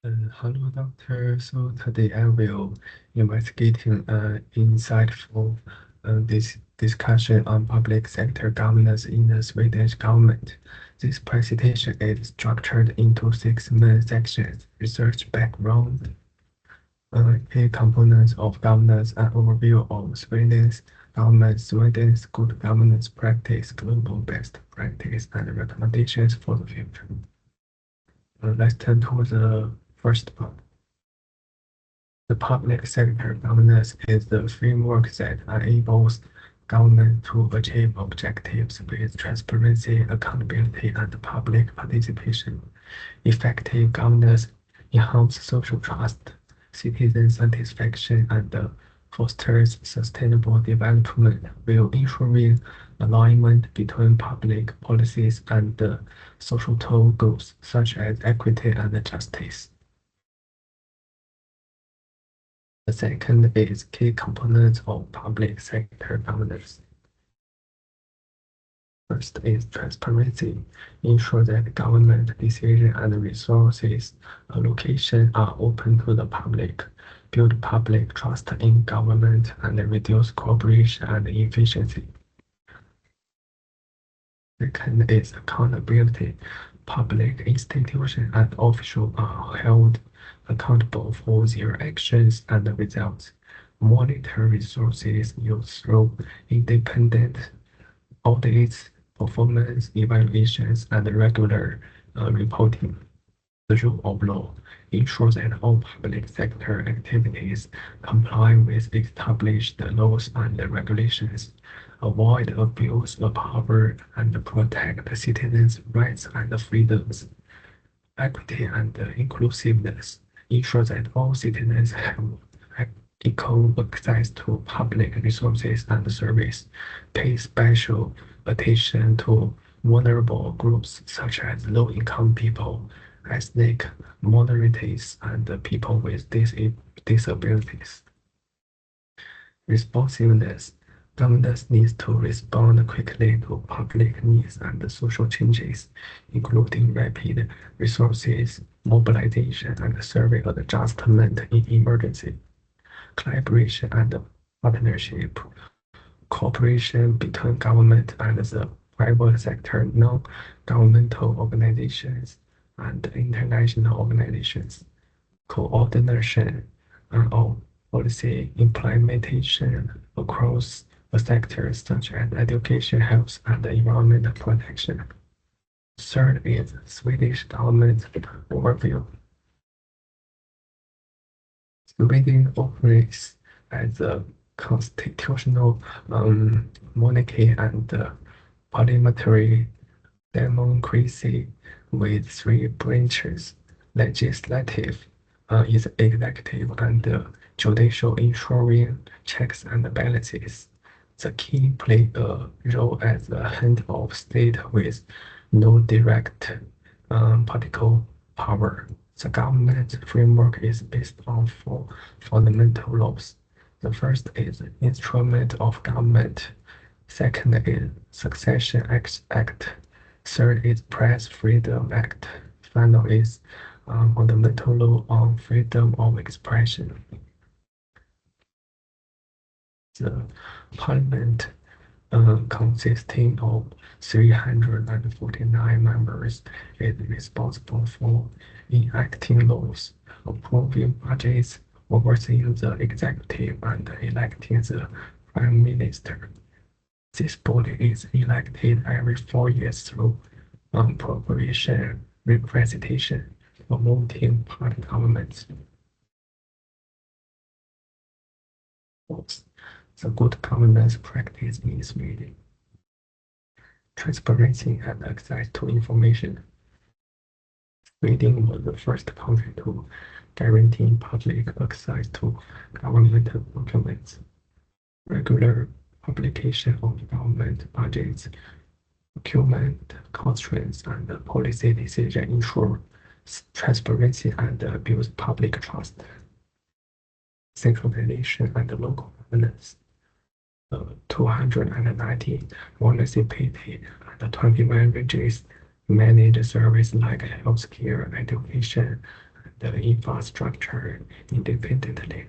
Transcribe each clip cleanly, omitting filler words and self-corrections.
Hello, doctor. So today I will investigating insightful this discussion on public sector governance in the Swedish government. This presentation is structured into six main sections: research background, key components of governance, an overview of Sweden's government, Sweden's good governance practice, global best practice, and recommendations for the future. Let's turn to the first part. The public sector governance is the framework that enables government to achieve objectives with transparency, accountability, and public participation. Effective governance enhances social trust, citizen satisfaction, and fosters sustainable development while ensuring alignment between public policies and societal goals such as equity and justice. The second is key components of public sector governance. First is transparency. Ensure that government decision and resources allocation are open to the public. Build public trust in government and reduce cooperation and inefficiency. Second is accountability. Public institutions and officials are held accountable for their actions and results. Monitor resources used through independent audits, performance evaluations, and regular reporting. The rule of law ensures that all public sector activities comply with established laws and regulations, avoid abuse of power, and protect citizens' rights and freedoms. Equity and inclusiveness ensure that all citizens have equal access to public resources and service. Pay special attention to vulnerable groups such as low-income people, ethnic minorities, and people with disabilities. Responsiveness. Governments need to respond quickly to public needs and social changes, including rapid resources mobilization and service adjustment in emergency. Collaboration and partnership. Cooperation between government and the private sector, non-governmental organizations, and international organizations. Coordination of policy implementation across the sectors such as education, health, and environmental protection. Third is Swedish government overview. Sweden operates as a constitutional monarchy and parliamentary democracy with three branches: legislative, is executive, and judicial, ensuring checks and balances. The king play a role as the head of state with no direct political power. The government framework is based on four fundamental laws. The first is Instrument of Government. Second is Succession Act. Third is Press Freedom Act. Final is Fundamental Law on Freedom of Expression. The Parliament consisting of 349 members is responsible for enacting laws, approving budgets, overseeing the executive, and electing the prime minister. This body is elected every 4 years through proportional representation, promoting party governments. The good governance practice in Sweden. Transparency and access to information. Sweden was the first country to guarantee public access to governmental documents. Regular publication of government budgets, procurement constraints, and policy decisions ensure transparency and build public trust. Centralization and local governance. 290 municipalities and 21 regions manage services like healthcare, education, the infrastructure independently.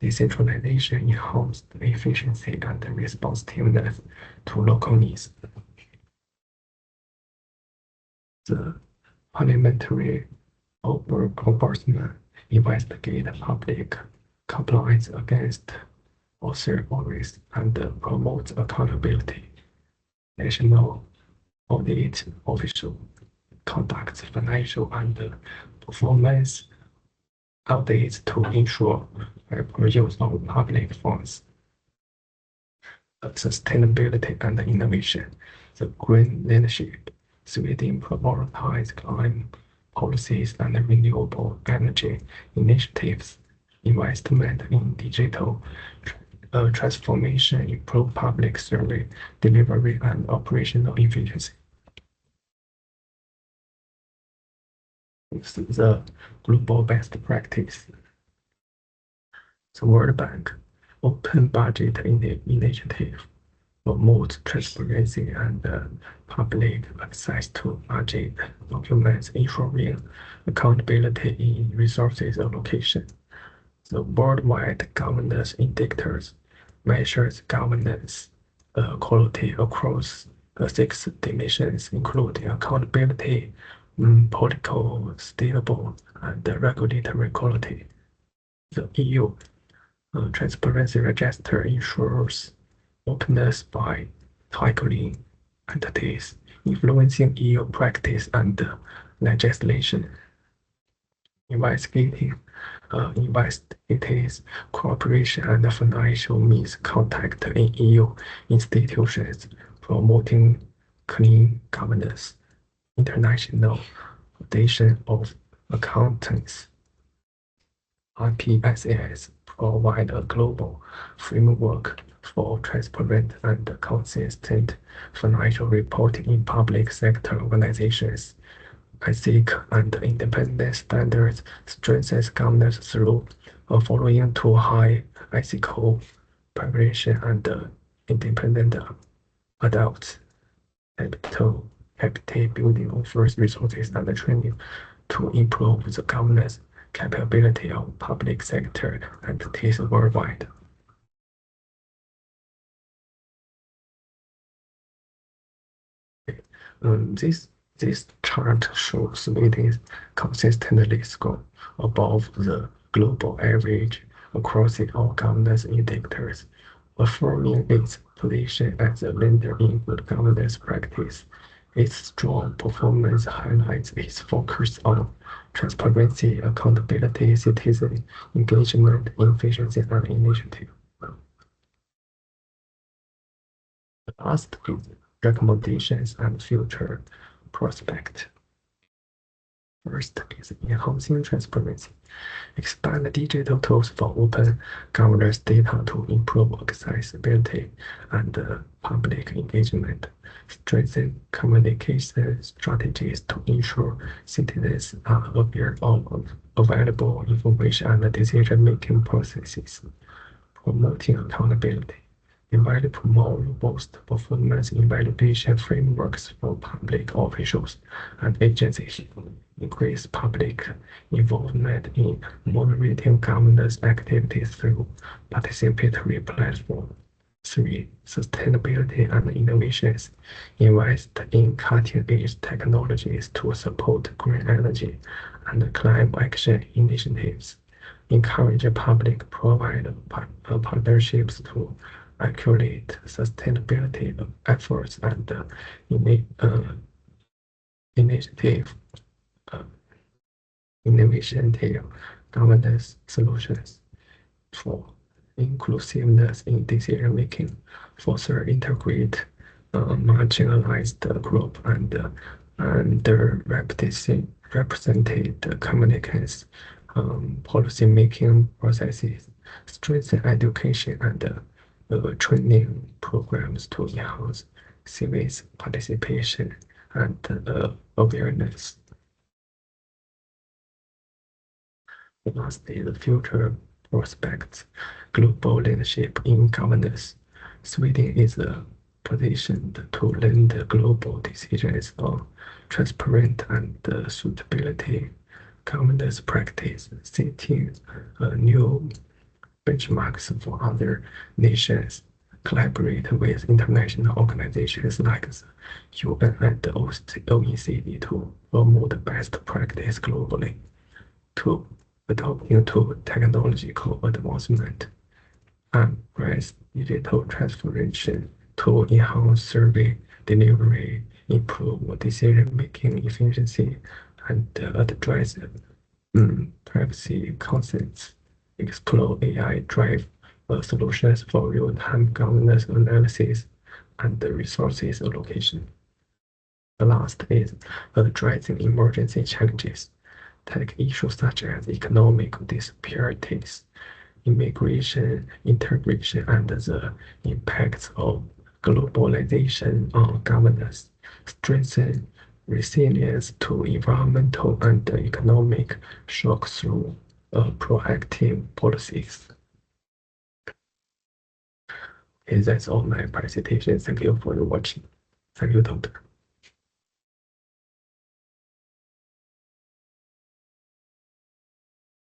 Decentralization enhances the efficiency and responsiveness to local needs. The parliamentary ombudsman investigates public compliance against authorities and promotes accountability. National audit official conducts financial and performance audits to ensure proper use of public funds. Sustainability and innovation. The green leadership, Sweden prioritizes climate policies and renewable energy initiatives. Investment in digital transformation improve public service delivery and operational efficiency. The global best practice. The World Bank Open Budget Initiative promotes transparency and public access to budget documents, ensuring accountability in resources allocation. The worldwide governance indicators measures governance quality across 6 dimensions, including accountability, political, stable, and regulatory quality. The EU Transparency Register ensures openness by tackling entities influencing EU practice and legislation. Investigating investigates cooperation and financial misconduct in EU institutions, promoting clean governance. International Foundation of Accountants (IPSAS) provide a global framework for transparent and consistent financial reporting in public sector organizations. Ethic and independent standards strengthens governance through following two high ethical preparation and independent adults. Capital building offers resources and training to improve the governance capability of public sector entities worldwide. This chart shows Sweden consistently score above the global average across all governance indicators, affirming its position as a leader in good governance practice. Its strong performance highlights its focus on transparency, accountability, citizen engagement, efficiency, and initiative. The last is recommendations and future prospect. First is enhancing transparency. Expand digital tools for open governance data to improve accessibility and public engagement. Strengthen communication strategies to ensure citizens are aware of available information and decision-making processes. Promoting accountability. Develop more robust performance evaluation frameworks for public officials and agencies. Increase public involvement in monitoring governance activities through participatory platforms. 3. Sustainability and innovations. Invest in cutting-edge technologies to support green energy and climate action initiatives. Encourage public-private partnerships to accelerate sustainability efforts and initiative innovative governance solutions. 4. Inclusiveness in decision making. Foster integrate marginalized group and underrepresented communities, policy making processes. Strengthen education and training programs to enhance civic participation and awareness. Lastly, the future prospects. Global leadership in governance. Sweden is positioned to lead global decisions on transparent and suitability governance practice, setting new benchmarks for other nations, collaborate with international organizations like the UN and the OECD to promote best practice globally, to adopting to technological advancement and press digital transformation to enhance survey delivery, improve decision-making efficiency, and address privacy concerns, explore AI-driven solutions for real-time governance analysis and resources allocation. The last is addressing emergency challenges, take issues such as economic disparities, immigration, integration, and the impacts of globalization on governance, strengthen resilience to environmental and economic shocks through proactive policies. Okay, that's all my presentation. Thank you for watching. Thank you, Doctor.